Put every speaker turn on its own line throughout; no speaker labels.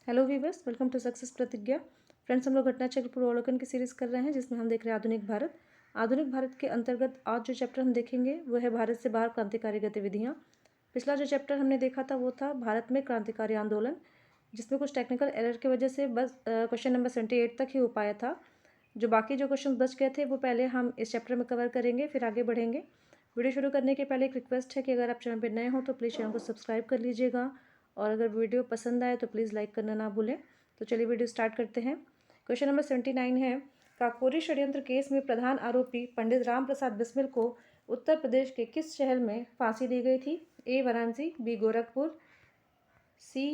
Hello viewers, welcome to success Pratigya. Friends, हम लोग घटना चक्र पूर्वावलोकन की सीरीज़ कर रहे हैं जिसमें हम देख रहे हैं आधुनिक भारत। आधुनिक भारत के अंतर्गत आज जो चैप्टर हम देखेंगे वो है भारत से बाहर क्रांतिकारी गतिविधियाँ। पिछला जो चैप्टर हमने देखा था वो था भारत में क्रांतिकारी आंदोलन, जिसमें कुछ टेक्निकल एरर की वजह से बस क्वेश्चन नंबर 78 तक ही हो पाया था। जो बाकी जो क्वेश्चन बच गए थे वो पहले हम इस चैप्टर में कवर करेंगे, फिर आगे बढ़ेंगे। वीडियो शुरू करने के पहले एक रिक्वेस्ट है कि अगर आप चैनल पर नए हो तो प्लीज़ चैनल को सब्सक्राइब कर लीजिएगा, और अगर वीडियो पसंद आए तो प्लीज़ लाइक करना ना भूलें। तो चलिए वीडियो स्टार्ट करते हैं। क्वेश्चन नंबर 79 है, काकोरी षड्यंत्र केस में प्रधान आरोपी पंडित राम प्रसाद बिस्मिल को उत्तर प्रदेश के किस शहर में फांसी दी गई थी? ए वाराणसी, बी गोरखपुर, सी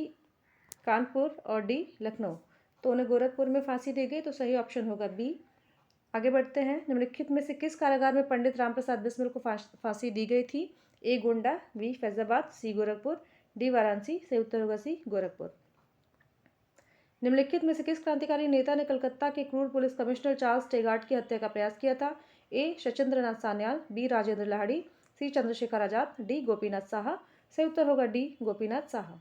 कानपुर और डी लखनऊ। तो उन्हें गोरखपुर में फांसी दी गई, तो सही ऑप्शन होगा बी। आगे बढ़ते हैं। निम्नलिखित में से किस कारागार में पंडित राम प्रसाद बिस्मिल को फांसी दी गई थी? ए गोंडा, बी फैजाबाद, सी गोरखपुर, डी वाराणसी। सही उत्तर होगा सी गोरखपुर। निम्नलिखित में से किस क्रांतिकारी नेता ने कलकत्ता के क्रूर पुलिस कमिश्नर चार्ल्स टेगार्ट की हत्या का प्रयास किया था? ए सचिंद्र नाथ सान्याल, बी राजेंद्र लाहिड़ी, सी चंद्रशेखर आजाद, डी गोपीनाथ साहा। सही उत्तर होगा डी गोपीनाथ साहा।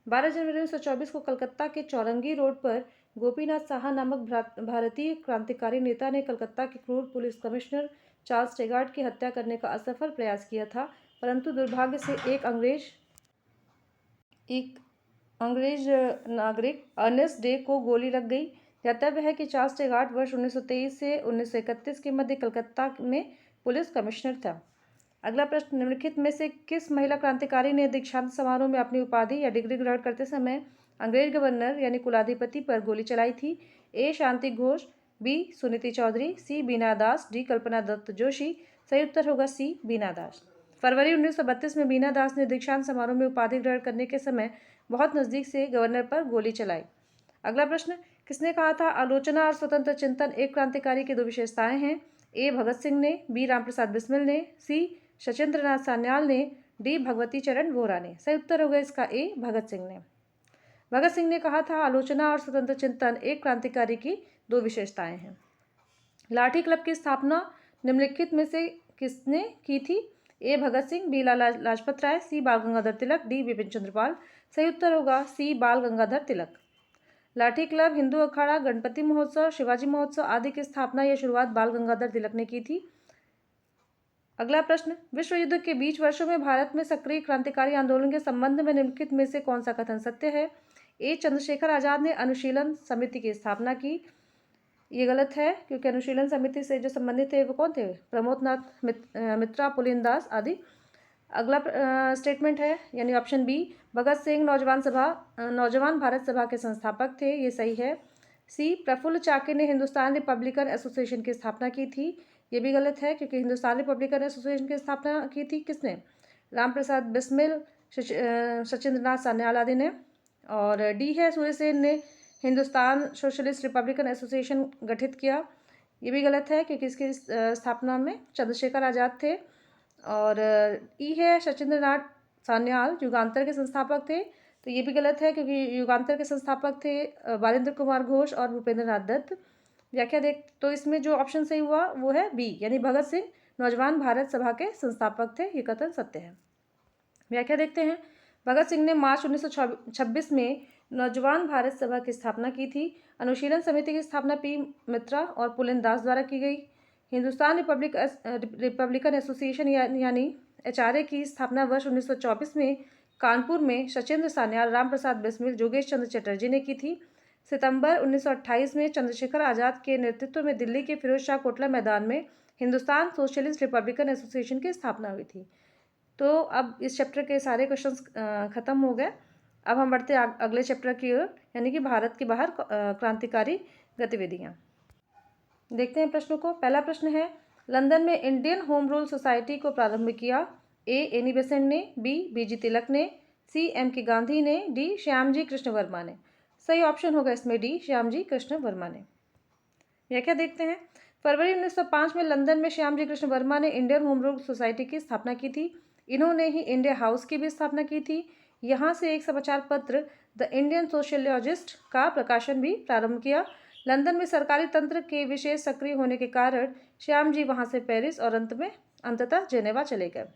12 जनवरी 1924 को कलकत्ता के चौरंगी रोड पर गोपीनाथ साहा नामक भारतीय क्रांतिकारी नेता ने कलकत्ता के क्रूर पुलिस कमिश्नर चार्ल्स टेगार्ट की हत्या करने का असफल प्रयास किया था, परंतु दुर्भाग्य से एक अंग्रेज नागरिक अर्नेस्ट डे को गोली लग गई। ज्ञातव्य है कि चार्ल्स टेगार्ट वर्ष 1923 से 1931 के मध्य कलकत्ता में पुलिस कमिश्नर था। अगला प्रश्न, निम्नलिखित में से किस महिला क्रांतिकारी ने दीक्षांत समारोह में अपनी उपाधि या डिग्री ग्रहण करते समय अंग्रेज गवर्नर यानी कुलाधिपति पर गोली चलाई थी? ए शांति घोष, बी सुनीति चौधरी, सी बीना दास, डी कल्पना दत्त जोशी। सही उत्तर होगा सी बीना दास। फरवरी 1932 में बीना दास ने दीक्षांत समारोह में उपाधि ग्रहण करने के समय बहुत नज़दीक से गवर्नर पर गोली चलाई। अगला प्रश्न, किसने कहा था आलोचना और स्वतंत्र चिंतन एक क्रांतिकारी की दो विशेषताएं हैं? ए भगत सिंह ने, बी रामप्रसाद बिस्मिल ने, सी सचिंद्र नाथ सान्याल ने, डी भगवती चरण वोरा ने। सही उत्तर होगा इसका ए भगत सिंह ने। भगत सिंह ने कहा था आलोचना और स्वतंत्र चिंतन एक क्रांतिकारी की दो विशेषताएं हैं। लाठी क्लब की स्थापना निम्नलिखित में से किसने की थी? ए भगत सिंह, बी लाला लाजपत राय, सी बाल गंगाधर तिलक, डी बिपिन चंद्रपाल। सही उत्तर होगा सी बाल गंगाधर तिलक। लाठी क्लब, हिंदू अखाड़ा, गणपति महोत्सव, शिवाजी महोत्सव आदि की स्थापना या शुरुआत बाल गंगाधर तिलक ने की थी। अगला प्रश्न, विश्व युद्ध के बीच वर्षों में भारत में सक्रिय क्रांतिकारी आंदोलन के संबंध में निम्नलिखित में से कौन सा कथन सत्य है? ए चंद्रशेखर आजाद ने अनुशीलन समिति की स्थापना की। ये गलत है, क्योंकि अनुशीलन समिति से जो संबंधित थे वो कौन थे? प्रमोद नाथ मित्रा, पुलिन दास आदि। अगला स्टेटमेंट है यानी ऑप्शन बी, भगत सिंह नौजवान भारत सभा के संस्थापक थे। ये सही है। सी प्रफुल्ल चाकी ने हिंदुस्तान रिपब्लिकन एसोसिएशन की स्थापना की थी। ये भी गलत है, क्योंकि हिंदुस्तान रिपब्लिकन एसोसिएशन की स्थापना की थी किसने? रामप्रसाद बिस्मिल, सचिंद्र नाथ सान्याल आदि ने। और डी है, सूर्यसेन ने हिंदुस्तान सोशलिस्ट रिपब्लिकन एसोसिएशन गठित किया। ये भी गलत है, क्योंकि इसकी स्थापना में चंद्रशेखर आजाद थे। और ई है, सचिंद्र नाथ सान्याल युगांतर के संस्थापक थे। तो ये भी गलत है, क्योंकि युगांतर के संस्थापक थे बालेंद्र कुमार घोष और भूपेंद्र नाथ दत्त। व्याख्या देख तो इसमें जो ऑप्शन सही हुआ वो है बी, यानी भगत सिंह नौजवान भारत सभा के संस्थापक थे। ये कथन सत्य है। व्याख्या देखते हैं। भगत सिंह ने मार्च 1926 में नौजवान भारत सभा की स्थापना की थी। अनुशीलन समिति की स्थापना पी मित्रा और पुलिन दास द्वारा की गई। हिंदुस्तान रिपब्लिकन एसोसिएशन यानी एचआरए की स्थापना वर्ष 1924 में कानपुर में सचिंद्र सान्याल, रामप्रसाद बिस्मिल, जोगेश चंद्र चटर्जी ने की थी। सितंबर 1928 में चंद्रशेखर आजाद के नेतृत्व में दिल्ली के फिरोज शाह कोटला मैदान में हिंदुस्तान सोशलिस्ट रिपब्लिकन एसोसिएशन की स्थापना हुई थी। तो अब इस चैप्टर के सारे क्वेश्चंस खत्म हो गए। अब हम बढ़ते हैं अगले चैप्टर की ओर, यानी कि भारत के बाहर क्रांतिकारी गतिविधियाँ। देखते हैं प्रश्नों को। पहला प्रश्न है, लंदन में इंडियन होम रूल सोसाइटी को प्रारंभ किया? ए एनी बेसेंट ने, बी बीजी तिलक ने, सी एम के गांधी ने, डी श्यामजी कृष्ण वर्मा ने। सही ऑप्शन होगा इसमें डी श्यामजी कृष्ण वर्मा ने। व्याख्या देखते हैं। फरवरी 1905 में लंदन में श्यामजी कृष्ण वर्मा ने इंडियन होम रूल सोसाइटी की स्थापना की थी। इन्होंने ही इंडिया हाउस की भी स्थापना की थी। यहाँ से एक समाचार पत्र द इंडियन सोशलिस्ट का प्रकाशन भी प्रारंभ किया। लंदन में सरकारी तंत्र के विशेष सक्रिय होने के कारण श्याम जी वहाँ से पेरिस और अंततः जेनेवा चले गए।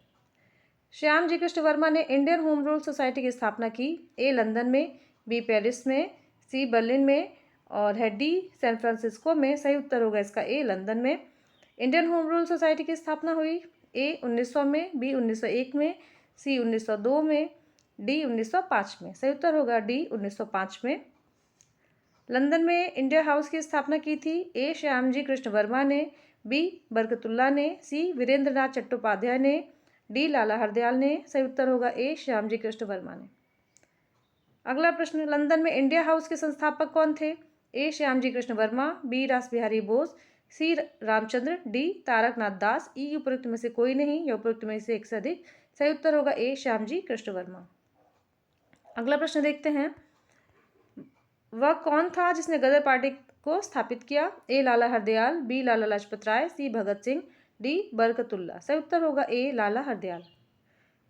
श्याम जी कृष्ण वर्मा ने इंडियन होम रूल सोसाइटी की स्थापना की। ए लंदन में, बी पेरिस में, सी बर्लिन में और है डी सैन फ्रांसिस्को में। सही उत्तर होगा इसका ए लंदन में। इंडियन होम रूल सोसाइटी की स्थापना हुई ए 1900 में, बी 1901 में, सी 1902 में, डी 1905 में। सही उत्तर होगा डी 1905 में। लंदन में इंडिया हाउस की स्थापना की थी ए श्यामजी कृष्ण वर्मा ने, बी बरकतुल्ला ने, सी वीरेंद्रनाथ चट्टोपाध्याय ने, डी लाला हरदयाल ने। सही उत्तर होगा ए श्यामजी कृष्ण वर्मा ने। अगला प्रश्न, लंदन में इंडिया हाउस के संस्थापक कौन थे? ए श्यामजी कृष्ण वर्मा, बी रास बिहारी बोस, सी रामचंद्र, डी तारकनाथ दास। ई उपयुक्त में से कोई नहीं या उपयुक्त में से एक से अधिक। सही उत्तर होगा ए श्यामजी कृष्ण वर्मा। अगला प्रश्न देखते हैं, वह कौन था जिसने गदर पार्टी को स्थापित किया? ए लाला हरदयाल, बी लाला लाजपत राय, सी भगत सिंह, डी बरकतुल्ला। सही उत्तर होगा ए लाला हरदयाल।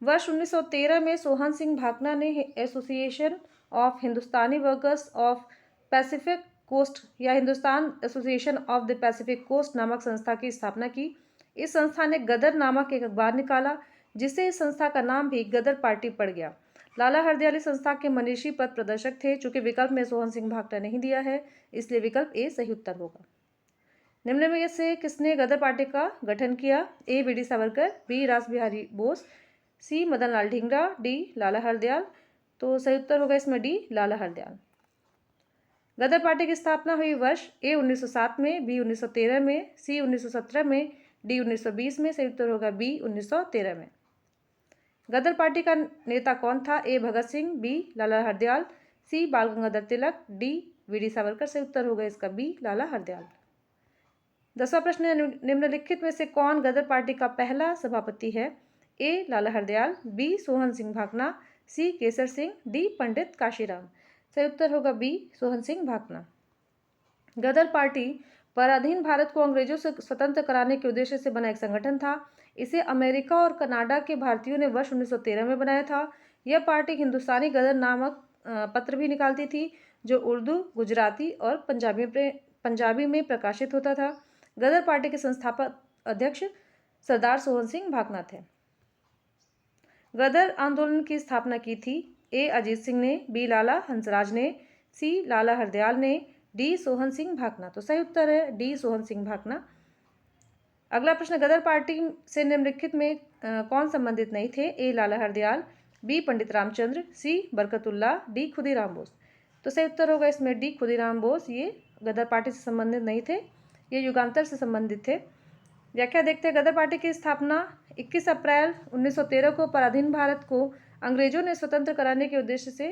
वर्ष 1913 में सोहन सिंह भाकना ने association of Hindustani workers of Pacific coast या Hindustan association of the Pacific coast नामक संस्था की स्थापना की। इस संस्था ने गदर नामक एक अखबार निकाला, जिससे इस संस्था का नाम भी गदर पार्टी पड़ गया। लाला हरदयाल संस्था के मनीषी पद प्रदर्शक थे। चूंकि विकल्प में सोहन सिंह भाकना नहीं दिया है, इसलिए विकल्प ए सही उत्तर होगा। निम्न में से किसने गदर पार्टी का गठन किया? A V D Savarkar, B Ras Behari Bose, C Madan Lal Dhingra, D Lala Hardayal. तो सही उत्तर होगा इसमें डी लाला हरदयाल। गदर पार्टी की स्थापना हुई वर्ष ए 1907 में, बी 1913 में, सी 1917 में, डी 1920 में। सही उत्तर होगा बी 1913 में। गदर पार्टी का नेता कौन था? ए भगत सिंह, बी लाला हरदयाल, सी बाल Gangadhar Tilak, D we D Savarkar. सही उत्तर होगा इसका बी लाला हरदयाल। 10वां प्रश्न, निम्नलिखित में से कौन गदर पार्टी का पहला सभापति है? ए लाला हरदयाल, बी सोहन सिंह भाकना, सी केसर सिंह, डी पंडित काशीराम। सही उत्तर होगा बी सोहन सिंह भाकना। गदर पार्टी पराधीन भारत को अंग्रेजों से स्वतंत्र कराने के उद्देश्य से बना एक संगठन था। इसे अमेरिका और कनाडा के भारतीयों ने वर्ष 1913 में बनाया था। यह पार्टी हिंदुस्तानी गदर नामक पत्र भी निकालती थी, जो उर्दू, गुजराती और पंजाबी में प्रकाशित होता था। गदर पार्टी के संस्थापक अध्यक्ष सरदार सोहन सिंह भाकना थे। गदर आंदोलन की स्थापना की थी ए अजीत सिंह ने, बी लाला हंसराज ने, सी लाला हरदयाल ने, डी सोहन सिंह भाकना। तो सही उत्तर है डी सोहन सिंह भाकना। अगला प्रश्न, गदर पार्टी से निम्नलिखित में कौन संबंधित नहीं थे? ए लाला हरदयाल, बी पंडित रामचंद्र, सी बरकतुल्ला, डी खुदीराम बोस। तो सही उत्तर होगा इसमें डी खुदीराम बोस। ये गदर पार्टी से संबंधित नहीं थे, ये युगांतर से संबंधित थे। व्याख्या देखते हैं, गदर पार्टी की स्थापना 21 अप्रैल 1913 को पराधीन भारत को अंग्रेजों ने स्वतंत्र कराने के उद्देश्य से।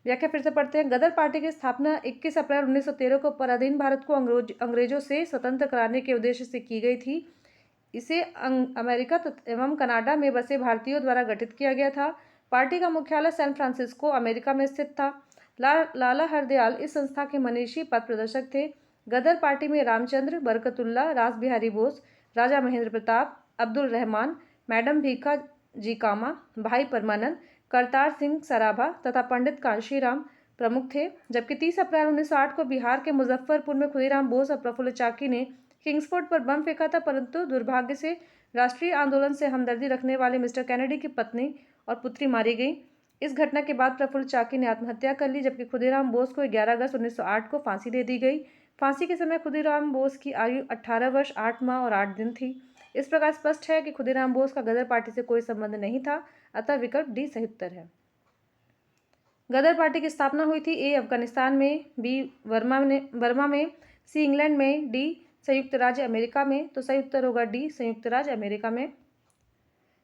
व्याख्या फिर से पढ़ते हैं, गदर पार्टी की स्थापना 21 अप्रैल 1913 को पराधीन भारत को अंग्रेजों से स्वतंत्र कराने के उद्देश्य से की गई थी। इसे अमेरिका एवं कनाडा में बसे भारतीयों द्वारा गठित किया गया था। पार्टी का मुख्यालय सैन फ्रांसिस्को अमेरिका में स्थित था। लाला हरदयाल इस संस्था के मनीषी पद प्रदर्शक थे। गदर पार्टी में रामचंद्र, बरकतुल्ला, रास बिहारी बोस, राजा महेंद्र प्रताप, अब्दुल रहमान, मैडम भीखा जी कामा, भाई परमानंद, करतार सिंह सराभा तथा पंडित काशीराम प्रमुख थे। जबकि 30 अप्रैल 1908 को बिहार के मुजफ्फरपुर में खुदीराम बोस और प्रफुल्ल चाकी ने किंग्सफोर्ड पर बम फेंका था, परंतु दुर्भाग्य से राष्ट्रीय आंदोलन से हमदर्दी रखने वाले मिस्टर कैनेडी की पत्नी और पुत्री मारी गई। इस घटना के बाद प्रफुल्ल चाकी ने आत्महत्या कर ली, जबकि खुदीराम बोस को 11 अगस्त 1908 को फांसी दे दी गई। फांसी के समय खुदीराम बोस की आयु 18 वर्ष 8 माह और 8 दिन थी। इस प्रकार स्पष्ट है कि खुदीराम बोस का गदर पार्टी से कोई संबंध नहीं था, अतः विकल्प डी सही उत्तर है। गदर पार्टी की स्थापना हुई थी ए अफगानिस्तान में, बी बर्मा में, सी इंग्लैंड में, डी संयुक्त राज्य अमेरिका में। तो सही उत्तर होगा डी संयुक्त राज्य अमेरिका में।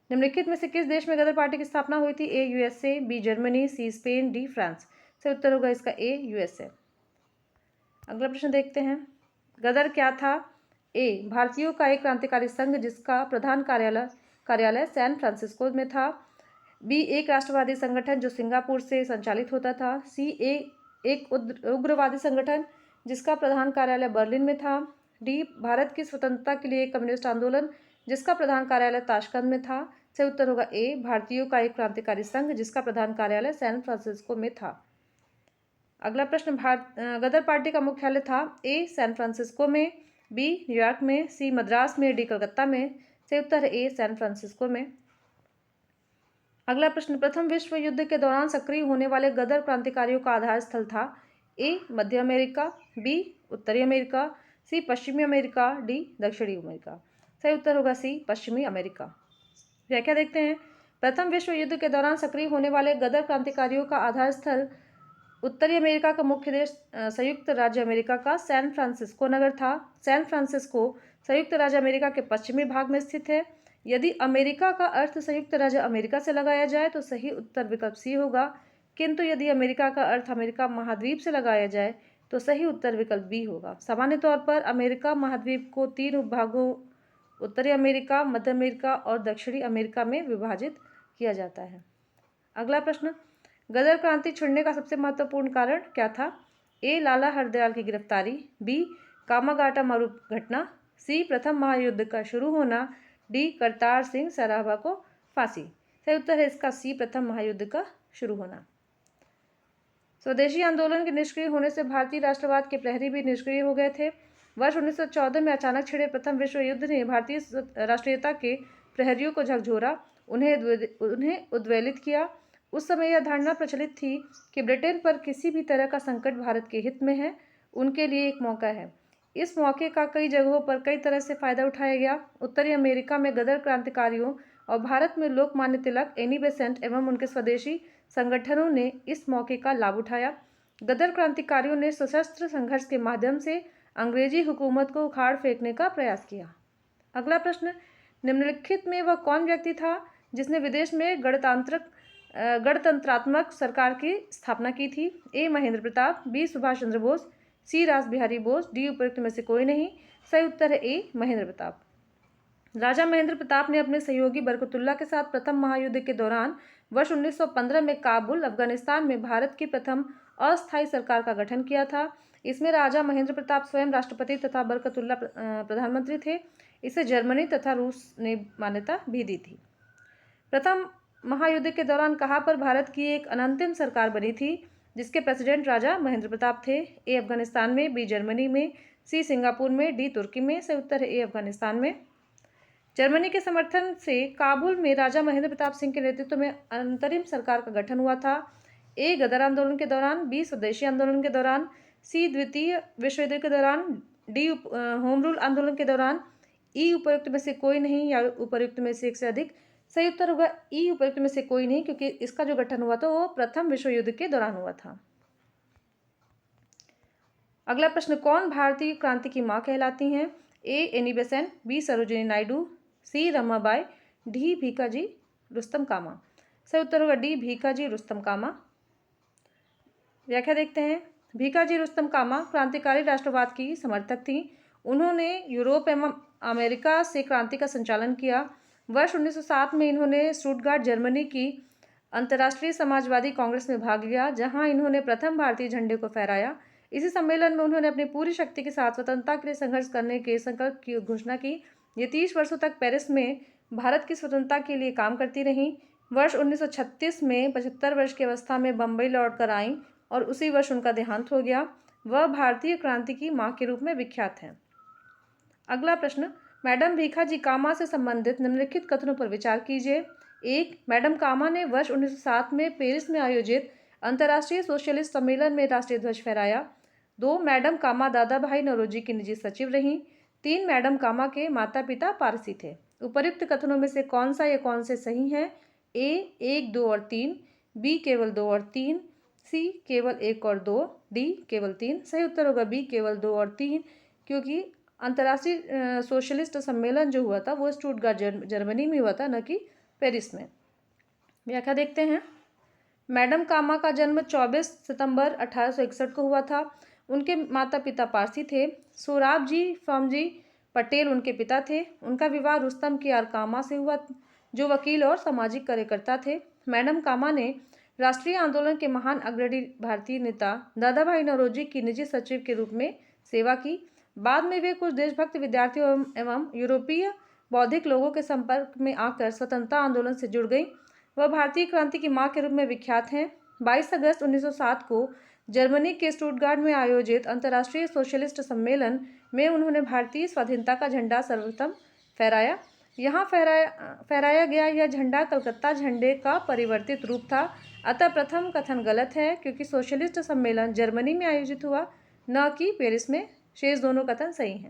निम्नलिखित में से किस देश में गदर पार्टी की स्थापना हुई थी? A USA, B Germany, C Spain, D France. सही उत्तर होगा इसका ए यूएसए। अगला प्रश्न देखते हैं, गदर क्या था? ए भारतीयों का एक क्रांतिकारी संघ जिसका प्रधान कार्यालय सैन फ्रांसिस्को में था। बी एक राष्ट्रवादी संगठन जो सिंगापुर से संचालित होता था। सी एक उग्रवादी संगठन जिसका प्रधान कार्यालय बर्लिन में था। डी भारत की स्वतंत्रता के लिए एक कम्युनिस्ट आंदोलन जिसका प्रधान कार्यालय ताशकंद में था। सही उत्तर होगा ए भारतीयों का एक क्रांतिकारी संघ जिसका प्रधान कार्यालय सैन फ्रांसिस्को में था। अगला प्रश्न, गदर पार्टी का मुख्यालय था ए सैन फ्रांसिस्को में, बी न्यूयॉर्क में, सी मद्रास में, डी कलकत्ता में। सही उत्तर है ए सैन फ्रांसिस्को में। अगला प्रश्न, प्रथम विश्व युद्ध के दौरान सक्रिय होने वाले गदर क्रांतिकारियों का आधार स्थल था? ए मध्य अमेरिका, बी उत्तरी अमेरिका, सी पश्चिमी अमेरिका, डी दक्षिणी अमेरिका। सही उत्तर होगा सी पश्चिमी अमेरिका। व्याख्या देखते हैं। प्रथम विश्व युद्ध के दौरान सक्रिय होने वाले गदर क्रांतिकारियों का आधार स्थल उत्तरी अमेरिका का मुख्य देश संयुक्त राज्य अमेरिका का सैन फ्रांसिस्को नगर था। सैन फ्रांसिस्को संयुक्त राज्य अमेरिका के पश्चिमी भाग में स्थित है। यदि अमेरिका का अर्थ संयुक्त राज्य अमेरिका से लगाया जाए तो सही उत्तर विकल्प सी होगा, किंतु यदि अमेरिका का अर्थ अमेरिका महाद्वीप से लगाया जाए तो सही उत्तर विकल्प बी होगा। सामान्य तौर पर अमेरिका महाद्वीप को 3 उपभागों उत्तरी अमेरिका, मध्य अमेरिका और दक्षिणी अमेरिका में विभाजित किया जाता है। अगला प्रश्न, गदर क्रांति छिड़ने का सबसे महत्वपूर्ण कारण क्या था? ए लाला हरदयाल की गिरफ्तारी, बी कामागाटा मारू घटना, सी प्रथम महायुद्ध का शुरू होना, डी करतार सिंह सराभा को फांसी। सही उत्तर है इसका सी प्रथम महायुद्ध का शुरू होना। स्वदेशी आंदोलन के निष्क्रिय होने से भारतीय राष्ट्रवाद के प्रहरी भी निष्क्रिय हो गए थे। वर्ष 1914 में अचानक छिड़े प्रथम विश्व युद्ध ने भारतीय राष्ट्रीयता के प्रहरियों को झकझोरा, उन्हें उद्वेलित किया। उस समय यह धारणा प्रचलित थी कि ब्रिटेन पर किसी भी तरह का संकट भारत के हित में है, उनके लिए एक मौका है। इस मौके का कई जगहों पर कई तरह से फायदा उठाया गया। उत्तरी अमेरिका में गदर क्रांतिकारियों और भारत में लोकमान्य तिलक, एनी बेसेंट एवं उनके स्वदेशी संगठनों ने इस मौके का लाभ उठाया। गदर क्रांतिकारियों ने सशस्त्र संघर्ष के माध्यम से अंग्रेजी हुकूमत को उखाड़ फेंकने का प्रयास किया। अगला प्रश्न, निम्नलिखित में वह कौन व्यक्ति था जिसने विदेश में गणतंत्रात्मक सरकार की स्थापना की थी? ए महेंद्र प्रताप, बी सुभाष चंद्र बोस, सी रास बिहारी बोस, डी उपरोक्त में से कोई नहीं। सही उत्तर है ए महेंद्र प्रताप। राजा महेंद्र प्रताप ने अपने सहयोगी बरकतुल्ला के साथ प्रथम महायुद्ध के दौरान वर्ष 1915 में काबुल, अफगानिस्तान में भारत की प्रथम अस्थायी सरकार का गठन किया था। इसमें राजा महेंद्र प्रताप स्वयं राष्ट्रपति तथा बरकतुल्ला प्रधानमंत्री थे। इसे जर्मनी तथा रूस ने मान्यता भी दी थी। प्रथम महायुद्ध के दौरान कहाँ पर भारत की एक अनंतिम सरकार बनी थी जिसके प्रेसिडेंट राजा महेंद्र प्रताप थे? ए अफगानिस्तान में, बी जर्मनी में, सी सिंगापुर में, डी तुर्की में। सही उत्तर है ए अफगानिस्तान में। जर्मनी के समर्थन से काबुल में राजा महेंद्र प्रताप सिंह के नेतृत्व में अंतरिम सरकार का गठन हुआ था। ए गदर आंदोलन के दौरान, बी स्वदेशी आंदोलन के दौरान, सी द्वितीय विश्व युद्ध के दौरान, डी होम रूल आंदोलन के दौरान, ई उपयुक्त में से कोई नहीं या उपयुक्त में से एक से अधिक। सही उत्तर होगा ई उपयुक्त में से कोई नहीं, क्योंकि इसका जो गठन हुआ था वो प्रथम विश्व युद्ध के दौरान हुआ था। अगला प्रश्न, कौन भारतीय क्रांति की मां कहलाती हैं? A Annie Besant, B Sarojini Naidu, C Ramabai, D Bhikaji Rustam Cama. सही उत्तर होगा डी भीकाजी रुस्तम कामा। व्याख्या देखते हैं। भीकाजी रुस्तम कामा क्रांतिकारी राष्ट्रवाद की समर्थक थी। उन्होंने यूरोप एवं अमेरिका से क्रांति का संचालन किया। वर्ष 1907 में इन्होंने स्टुटगार्ट, जर्मनी की अंतर्राष्ट्रीय समाजवादी कांग्रेस में भाग लिया, जहां इन्होंने प्रथम भारतीय झंडे को फहराया। इसी सम्मेलन में उन्होंने अपनी पूरी शक्ति के साथ स्वतंत्रता के लिए संघर्ष करने के संकल्प की घोषणा की। ये 30 वर्षों तक पेरिस में भारत की स्वतंत्रता के लिए काम करती रहीं। वर्ष 1936 में 75 वर्ष की अवस्था में बम्बई लौट कर आईं और उसी वर्ष उनका देहांत हो गया। वह भारतीय क्रांति की मां के रूप में विख्यात हैं। अगला प्रश्न, मैडम भीखाजी कामा से संबंधित निम्नलिखित कथनों पर विचार कीजिए। 1. मैडम कामा ने वर्ष 1907 में पेरिस में आयोजित अंतर्राष्ट्रीय सोशलिस्ट सम्मेलन में राष्ट्रीय ध्वज फहराया। 2. मैडम कामा दादा भाई नौरोजी की निजी सचिव रहीं। 3. मैडम कामा के माता पिता पारसी थे। उपर्युक्त कथनों में से कौन सा या कौन से सही हैं? ए 1, 2 और 3, बी केवल 2 और 3, सी केवल 1 और 2, डी केवल 3। सही उत्तर होगा बी केवल 2 और 3, क्योंकि अंतर्राष्ट्रीय सोशलिस्ट सम्मेलन जो हुआ था वो स्टुटगार्ट जर्मनी में हुआ था, न कि पेरिस में। व्याख्या देखते हैं। मैडम कामा का जन्म 24 सितंबर 1861 को हुआ था। उनके माता पिता पारसी थे। सोराब जी फॉर्मजी पटेल उनके पिता थे। उनका विवाह रुस्तम कियार कामा से हुआ, जो वकील और सामाजिक कार्यकर्ता थे। मैडम कामा ने राष्ट्रीय आंदोलन के महान अग्रणी भारतीय नेता दादा भाई नौरोजी की निजी सचिव के रूप में सेवा की। बाद में वे कुछ देशभक्त विद्यार्थियों एवं यूरोपीय बौद्धिक लोगों के संपर्क में आकर स्वतंत्रता आंदोलन से जुड़ गई। वह भारतीय क्रांति की मां के रूप में विख्यात हैं। 22 अगस्त 1907 को जर्मनी के स्टुटगार्ट में आयोजित अंतर्राष्ट्रीय सोशलिस्ट सम्मेलन में उन्होंने भारतीय स्वाधीनता का झंडा सर्वप्रथम फहराया। यहाँ फहराया गया यह झंडा कलकत्ता झंडे का परिवर्तित रूप था। अतः प्रथम कथन गलत है क्योंकि सोशलिस्ट सम्मेलन जर्मनी में आयोजित हुआ, न कि पेरिस में। शेष दोनों कथन सही हैं।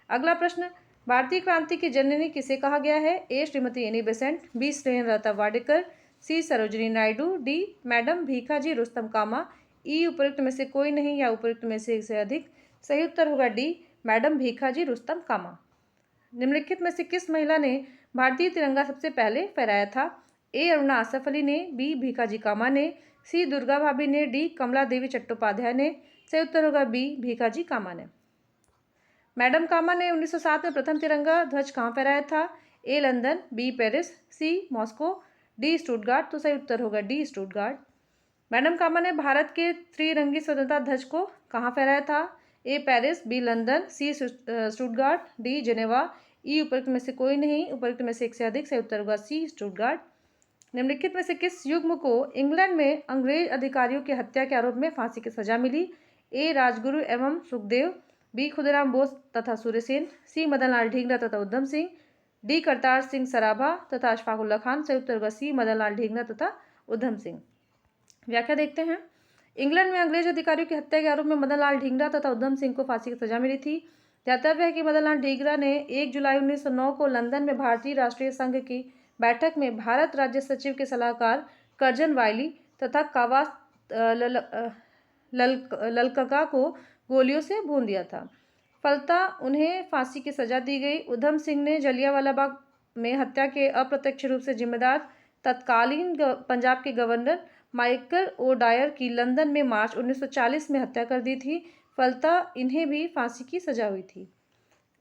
अगला प्रश्न, भारतीय क्रांति की जननी किसे कहा गया है? A Shrimati Annie Besant, B Snehlata Wadekar, C Sarojini Naidu, D madam Bhikaji Rustam Cama, E उपयुक्त में से कोई नहीं या उपयुक्त में से अधिक। सही उत्तर होगा डी मैडम भीखाजी रुस्तम कामा। निम्नलिखित में से किस महिला ने भारतीय तिरंगा सबसे पहले फहराया था? ए अरुणा आसफ अली ने, बी भीखाजी कामा ने, सी दुर्गा भाभी ने, डी कमला देवी चट्टोपाध्याय ने। सही उत्तर होगा बी भीखाजी कामा ने। मैडम कामा ने 1907 में प्रथम तिरंगा ध्वज कहाँ फहराया था? ए लंदन, बी पेरिस, सी मॉस्को, डी स्टुटगार्ट। तो सही उत्तर होगा डी स्टुटगार्ट। मैडम कामा ने भारत के त्रिरंगी स्वतंत्रता ध्वज को कहाँ फहराया था? ए पेरिस, बी लंदन, सी स्टुटगार्ट, डी जेनेवा, ई उपयुक्त में से कोई नहीं, उपयुक्त में से एक से अधिक। सही उत्तर होगा सी स्टुटगार्ट। निम्नलिखित में से किस युग्म को इंग्लैंड में अंग्रेज अधिकारियों की हत्या के आरोप में फांसी की सजा मिली? ए राजगुरु एवं सुखदेव, बी खुदीराम बोस तथा सूर्यसेन, सी मदनलाल ढींगरा तथा उधम सिंह, डी करतार सिंह सराभा तथा अशफाकुल्ला खान। सही उत्तर होगा सी मदनलाल ढींगरा तथा उधम सिंह। व्याख्या देखते हैं। इंग्लैंड में अंग्रेज अधिकारियों की हत्या के आरोप में मदनलाल ढींगरा तथा उधम सिंह को फांसी की सजा मिली थी। ध्यातव्य है कि मदनलाल ढींगरा ने 1 जुलाई 1909 को लंदन में भारतीय राष्ट्रीय संघ की बैठक में भारत राज्य सचिव के सलाहकार कर्जन वायली तथा कावा ललकका को गोलियों से भून दिया था। फलतः उन्हें फांसी की सजा दी गई। उधम सिंह ने जलियांवाला बाग में हत्या के अप्रत्यक्ष रूप से जिम्मेदार तत्कालीन पंजाब के गवर्नर माइकल ओ डायर की लंदन में मार्च 1940 में हत्या कर दी थी। फलतः इन्हें भी फांसी की सजा हुई थी।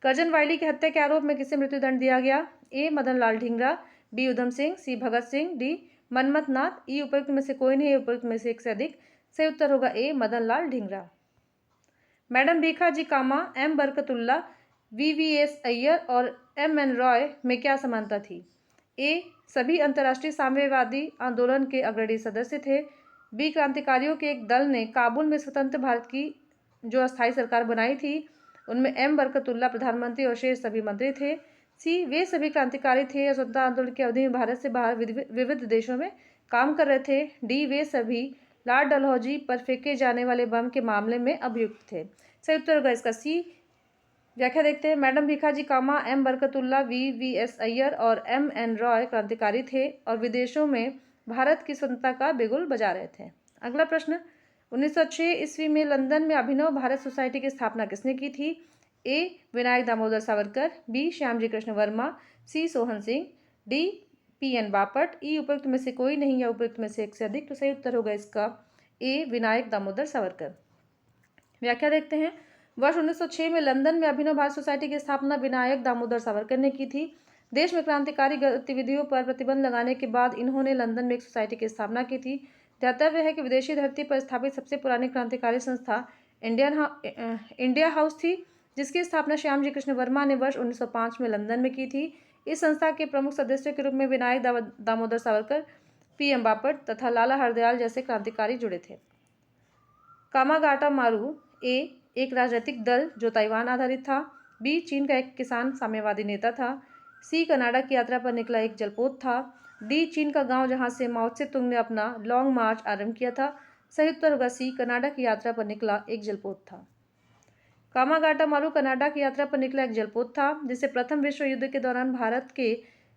कर्जन वायली की हत्या के आरोप में किसे मृत्युदंड दिया गया? ए मदनलाल ढींगरा, बी उधम सिंह, सी भगत सिंह, डी मनमथ नाथ, ई उपयुक्त में से कोई नहीं, उपयुक्त में से एक से अधिक। सही उत्तर होगा ए मदनलाल ढींगरा। मैडम भीखाजी कामा, एम बरकतुल्ला, वीवीएस अय्यर और एमएन रॉय में क्या समानता थी? ए सभी अंतर्राष्ट्रीय साम्यवादी आंदोलन के अग्रणी सदस्य थे, बी क्रांतिकारियों के एक दल ने काबुल में स्वतंत्र भारत की जो अस्थायी सरकार बनाई थी उनमें एम बरकतुल्ला प्रधानमंत्री और शेष सभी मंत्री थे, सी वे सभी क्रांतिकारी थे या स्वतंत्रता आंदोलन की अवधि में भारत से बाहर विविध देशों में काम कर रहे थे, डी वे सभी लॉर्ड डलहौजी पर फेंके जाने वाले बम के मामले में अभियुक्त थे। सही उत्तर होगा इसका सी। व्याख्या देखते हैं। मैडम भीखाजी कामा, एम बरकतुल्ला, वीवीएस अय्यर और एमएन रॉय क्रांतिकारी थे और विदेशों में भारत की स्वतंत्रता का बिगुल बजा रहे थे। अगला प्रश्न, 1906 ईस्वी में लंदन में अभिनव भारत सोसाइटी की स्थापना किसने की थी? ए विनायक दामोदर सावरकर, बी श्यामजी कृष्ण वर्मा, सी सोहन सिंह, डी पीएन बापट, ई उपयुक्त में से कोई नहीं या उपयुक्त में से एक से अधिक। तो सही उत्तर होगा इसका ए विनायक दामोदर सावरकर। व्याख्या देखते हैं। वर्ष 1906 में लंदन में अभिनव भारत सोसाइटी की स्थापना विनायक दामोदर सावरकर ने की थी। देश में क्रांतिकारी गतिविधियों पर प्रतिबंध लगाने के बाद इन्होंने लंदन में एक सोसाइटी की स्थापना की थी। ध्यातव्य है कि विदेशी धरती पर स्थापित सबसे पुरानी क्रांतिकारी संस्था इंडिया हाउस थी, जिसकी स्थापना श्यामजी कृष्ण वर्मा ने वर्ष 1905 में लंदन में की थी। इस संस्था के प्रमुख सदस्यों के रूप में विनायक दामोदर सावरकर, पीएम बापट तथा लाला हरदयाल जैसे क्रांतिकारी जुड़े थे। कामागाटा मारू ए एक राजनीतिक दल जो ताइवान आधारित था, बी चीन का एक किसान साम्यवादी नेता था, सी कनाडा की यात्रा पर निकला एक जलपोत था, डी चीन का गांव जहां से माओ त्से तुंग ने अपना लॉन्ग मार्च आरंभ किया था। सही उत्तर होगा सी कनाडा की यात्रा पर निकला एक जलपोत था। कामागाटा मारू कनाडा की यात्रा पर निकला एक जलपोत था जिसे प्रथम विश्व युद्ध के दौरान भारत के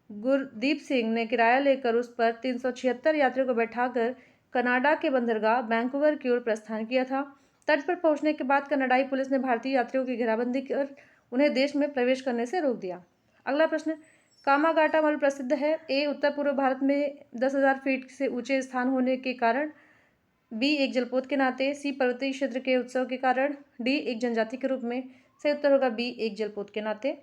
गुरदीप सिंह ने किराया लेकर उस पर 376 यात्रियों को बैठाकर कनाडा के बंदरगाह वैंकूवर की ओर प्रस्थान किया था। तट पर पहुंचने के बाद कनाडाई पुलिस ने भारतीय यात्रियों की घेराबंदी कर उन्हें देश में प्रवेश करने से रोक दिया। अगला प्रश्न, कामागाटा मारू प्रसिद्ध है? ए उत्तर पूर्व भारत में 10,000 फीट से ऊंचे स्थान होने के कारण, बी एक जलपोत के नाते, सी पर्वतीय क्षेत्र के उत्सव के कारण, डी एक जनजाति के रूप में। सही उत्तर होगा बी एक जलपोत के नाते।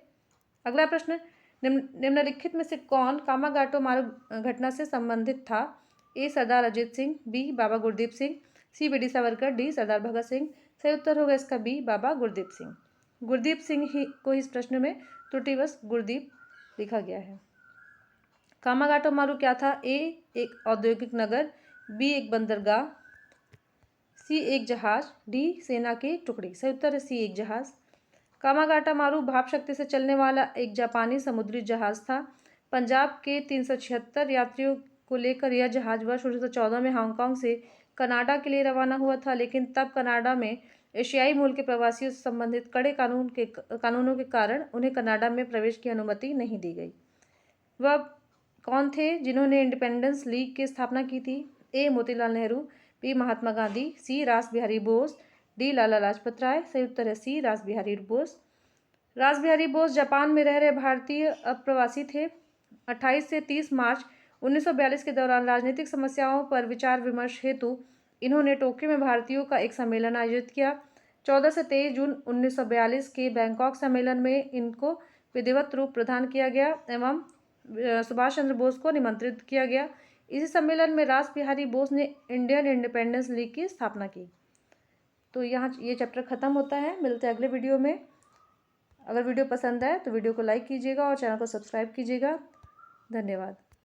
अगला प्रश्न, निम्नलिखित में से कौन कामागाटो मारू घटना से संबंधित था? A Sardar Ajit Singh, B Baba Gurdeep Singh, C V D Savarkar, D Sardar Bhagat Singh. सही उत्तर होगा इसका बी बाबा गुरदीप सिंह। गुरदीप सिंह ही को इस प्रश्न में त्रुटिवश गुरदीप लिखा गया है। कामागाटो मारू क्या था? ए एक औद्योगिक नगर, बी एक बंदरगाह, सी एक जहाज, डी सेना की टुकड़ी। सही उत्तर है सी एक जहाज। कामागाटा मारू भाप शक्ति से चलने वाला एक जापानी समुद्री जहाज था। पंजाब के 376 यात्रियों को लेकर यह जहाज वर्ष 1914 में हांगकांग से कनाडा के लिए रवाना हुआ था, लेकिन तब कनाडा में एशियाई मूल के प्रवासियों से संबंधित कड़े कानूनों के कारण उन्हें कनाडा में प्रवेश की अनुमति नहीं दी गई। वह कौन थे जिन्होंने इंडिपेंडेंस लीग की स्थापना की थी? ए. मोतीलाल नेहरू, बी. महात्मा गांधी, सी. रास बिहारी बोस, डी. लाला लाजपत राय। सही उत्तर है सी. रास बिहारी बोस। रास बिहारी बोस जापान में रह रहे भारतीय अप्रवासी थे। 28 से 30 मार्च 1942 के दौरान राजनीतिक समस्याओं पर विचार विमर्श हेतु इन्होंने टोक्यो में भारतीयों का एक सम्मेलन आयोजित किया। 14 से 23 जून 1942 के बैंकॉक सम्मेलन में इनको विधिवत रूप प्रदान किया गया एवं सुभाष चंद्र बोस को निमंत्रित किया गया। इसी सम्मेलन में रास बिहारी बोस ने इंडियन इंडिपेंडेंस लीग की स्थापना की। तो यहाँ ये चैप्टर ख़त्म होता है। मिलते हैं अगले वीडियो में। अगर वीडियो पसंद आए तो वीडियो को लाइक कीजिएगा और चैनल को सब्सक्राइब कीजिएगा। धन्यवाद।